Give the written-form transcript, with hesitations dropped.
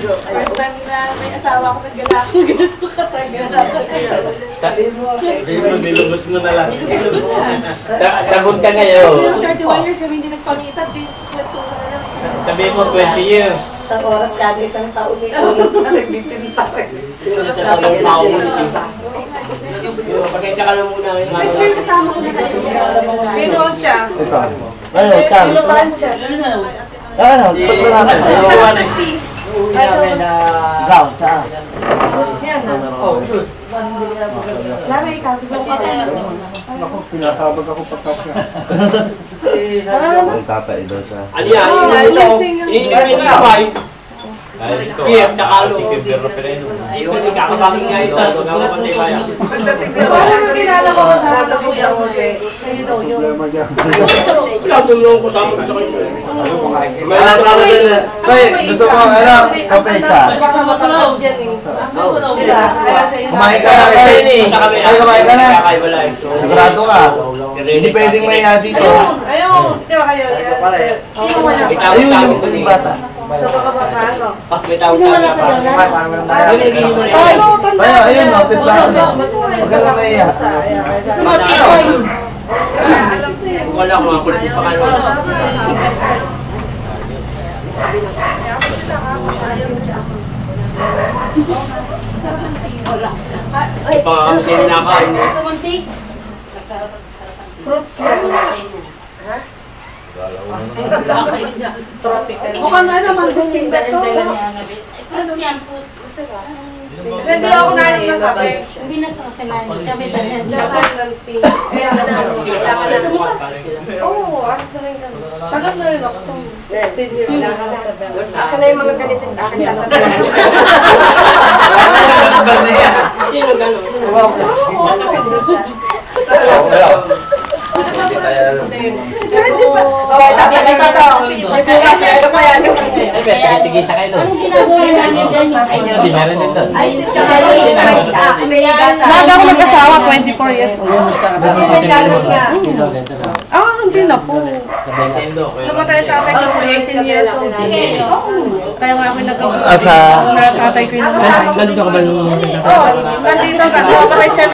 First time na may asawa ko naglalaki, ganito katagal. Sabi mo, nilubos mo na lang. Sagot ka ngayon. 31 years kami hindi nagpamitan, this nagtunga na lang. Sabi mo, 20 years. Sa oras kada isang taon may ulit na nagtitinta. Sa taon na pag-isa ka lang muna. Next year kasama ko na kayo. Sino siya? Ito. Ayun, Cam. Iloban siya. Ano? Paglalaki. Ikaw, saan? Oh, shoes. Lala, ikaw. Ako, pinasabag ako pagkakya. Ang tatay daw siya. Ano yan? Iinimin na ba? Kaya, tsaka ano? Hindi kakabangin nga ito. Magkakapantay ba yan? Parang kilala ko kasama ko siya. Kayo daw yun. Problema dyan. Wala, tumulong ko sa kanya. Gusto mo, ano? Kape ka? Baka matulog dyan eh. Kumain ka na kasi. Ay, kumain ka na. Sigurado ka. Hindi pwedeng may dito. Ayun! Di ba kayo? Sino wala pa? Ayun, yung bata. Sa mga baka May tawag sa akin pa. Ayun, noted lang. Huwag ka na maiya. Wala ko mga kulit pa kayo. Baka kami siya hinakain. Fruits yan. Mukhang ano, mangustin ba ito? Fruits yan, fruits. Hindi ako nanin ng kape. Hindi na sa kasalanan. Sabi tanan. Dapat ng tea. Kaya na naman. Oo, aras na rin kami. Tagal na rin ako itong 16 years na. Ako na yung mga ganito. Akin na lang. Sino gano'n? Tatabi ko to. May bukas na ito pa yan. Tigisa kayo doon. Anong ginagawa namin dyan yung ice Hindi na rin dito. Ay, tsaka may gata. Bago ako mag-asawa, 24 years old. May gatas nga. Hindi na po. Sendo. Namatay tatay ko sa 18 years old. Kaya nga ako nagkakaroon. Asa? Tatay ko yung namatay. Nandito ka ba nung... Nandito ka. Namatay siya